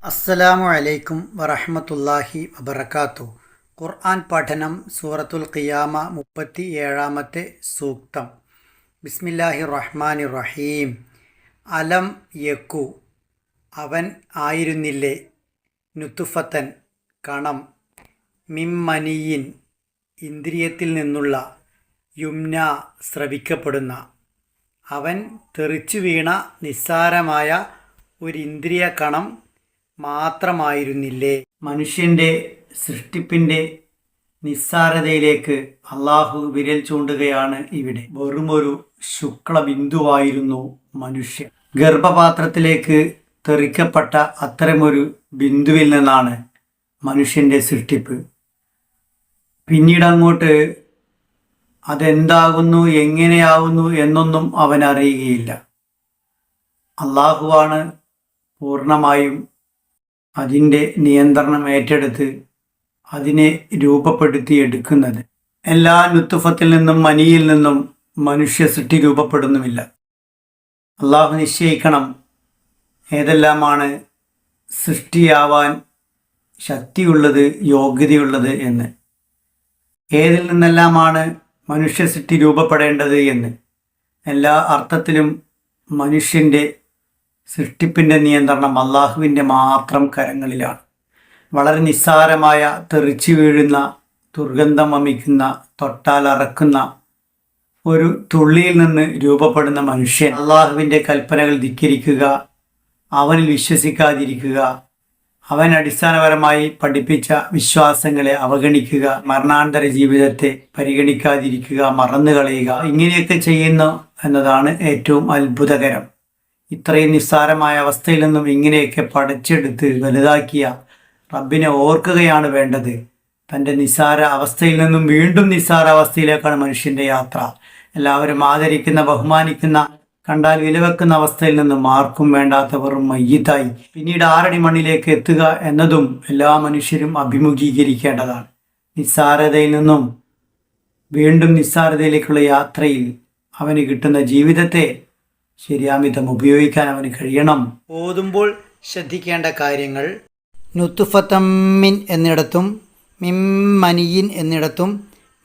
അസ്സലാമു അലൈക്കും വറഹ്മത്തുള്ളാഹി വബറകാതുഹു. ഖുർആൻ പഠനം സൂറത്തുൽ ഖിയാമ 37-ാമത്തെ സൂക്തം. ബിസ്മില്ലാഹിർ റഹ്മാനിർ റഹീം. അലം യക്കു, അവൻ ആയിരുന്നില്ലേ, നുതുഫത്തൻ, കണം, മിമ്മനിയിൻ, ഇന്ദ്രിയത്തിൽ നിന്നുള്ള, യുംന, സ്രവിക്കപ്പെടുന്ന, അവൻ തെറിച്ചു വീണ നിസ്സാരമായ ഒരിന്ദ്രിയ കണം മാത്രമായിരുന്നില്ലേ. മനുഷ്യൻ്റെ സൃഷ്ടിപ്പിൻ്റെ നിസ്സാരതയിലേക്ക് അള്ളാഹു വിരൽ ചൂണ്ടുകയാണ് ഇവിടെ. വെറുമൊരു ശുക്ലബിന്ദുവായിരുന്നു മനുഷ്യൻ. ഗർഭപാത്രത്തിലേക്ക് തെറിക്കപ്പെട്ട അത്തരമൊരു ബിന്ദുവിൽ നിന്നാണ് മനുഷ്യൻ്റെ സൃഷ്ടിപ്പ്. പിന്നീടങ്ങോട്ട് അതെന്താകുന്നു, എങ്ങനെയാവുന്നു എന്നൊന്നും അവൻ അറിയുകയില്ല. അള്ളാഹുവാണ് പൂർണ്ണമായും അതിൻ്റെ നിയന്ത്രണം ഏറ്റെടുത്ത് അതിനെ രൂപപ്പെടുത്തിയെടുക്കുന്നത്. എല്ലാ നുത്തുഫത്തിൽ നിന്നും മനിയിൽ നിന്നും മനുഷ്യ സൃഷ്ടി രൂപപ്പെടുന്നുമില്ല. അള്ളാഹു നിശ്ചയിക്കണം ഏതെല്ലാമാണ് സൃഷ്ടിയാവാൻ ശക്തിയുള്ളത്, യോഗ്യതയുള്ളത് എന്ന്, ഏതിൽ നിന്നെല്ലാമാണ് മനുഷ്യ സൃഷ്ടി രൂപപ്പെടേണ്ടത് എന്ന്. എല്ലാ അർത്ഥത്തിലും മനുഷ്യൻ്റെ സൃഷ്ടിപ്പിൻ്റെ നിയന്ത്രണം അള്ളാഹുവിൻ്റെ മാത്രം കരങ്ങളിലാണ്. വളരെ നിസ്സാരമായ, തെറിച്ചു വീഴുന്ന, ദുർഗന്ധം വമിക്കുന്ന, തൊട്ടാൽ അറക്കുന്ന ഒരു തുള്ളിയിൽ നിന്ന് രൂപപ്പെടുന്ന മനുഷ്യൻ അള്ളാഹുവിൻ്റെ കൽപ്പനകൾ ധിക്കരിക്കുക, അവനിൽ വിശ്വസിക്കാതിരിക്കുക, അവൻ അടിസ്ഥാനപരമായി പഠിപ്പിച്ച വിശ്വാസങ്ങളെ അവഗണിക്കുക, മരണാന്തര ജീവിതത്തെ പരിഗണിക്കാതിരിക്കുക, മറന്നുകളയുക, ഇങ്ങനെയൊക്കെ ചെയ്യുന്നു എന്നതാണ് ഏറ്റവും അത്ഭുതകരം. ഇത്രയും നിസ്സാരമായ അവസ്ഥയിൽ നിന്നും ഇങ്ങനെയൊക്കെ പഠിച്ചെടുത്ത് വലുതാക്കിയ റബ്ബിനെ ഓർക്കുകയാണ് വേണ്ടത്. തൻ്റെ നിസ്സാര അവസ്ഥയിൽ നിന്നും വീണ്ടും നിസ്സാര അവസ്ഥയിലേക്കാണ് മനുഷ്യൻ്റെ യാത്ര. എല്ലാവരും ആദരിക്കുന്ന, ബഹുമാനിക്കുന്ന, കണ്ടാൽ വിലവെക്കുന്ന അവസ്ഥയിൽ നിന്നും ആർക്കും വേണ്ടാത്ത വെറും മയ്യിത്തായി പിന്നീട് 6 അടി മണ്ണിലേക്ക് എത്തുക എന്നതും എല്ലാ മനുഷ്യരും അഭിമുഖീകരിക്കേണ്ടതാണ്. നിസ്സാരതയിൽ നിന്നും വീണ്ടും നിസ്സാരതയിലേക്കുള്ള യാത്രയിൽ അവന് കിട്ടുന്ന ജീവിതത്തെ ശരിയാമിതം ഉപയോഗിക്കാൻ അവന് കഴിയണം. ഓതുമ്പോൾ ശ്രദ്ധിക്കേണ്ട കാര്യങ്ങൾ: നുതുഫത്തമ്മിൻ എന്നിടത്തും മിമ്മനിയിൻ എന്നിടത്തും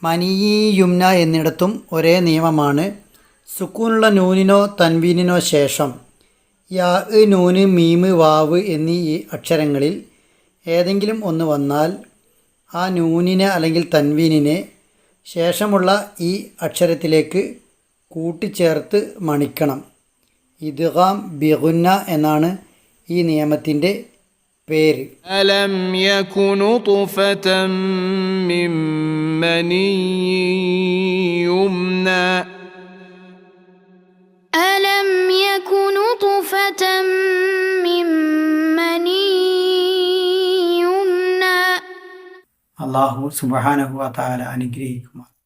മനിയുംന എന്നിടത്തും ഒരേ നിയമമാണ്. സുക്കൂനുള്ള നൂനിനോ തൻവീനിനോ ശേഷം യാ, നൂന്, മീമ്, വാവ് എന്നീ അക്ഷരങ്ങളിൽ ഏതെങ്കിലും ഒന്ന് വന്നാൽ ആ നൂനിനെ അല്ലെങ്കിൽ തൻവീനിനെ ശേഷമുള്ള ഈ അക്ഷരത്തിലേക്ക് കൂട്ടിച്ചേർത്ത് മണിക്കണം. ഇദ്ഗാം ബിഗുന്ന എന്നാണ് ഈ നിയമത്തിൻ്റെ പേര്. അലം യകു നുതുഫതൻ മിൻ മനിയുംന, അലം യകു നുതുഫതൻ മിൻ മനിയുംന. അല്ലാഹു സുബ്ഹാനഹു വ തആല അനുഗ്രഹിക്കുമാറാകട്ടെ.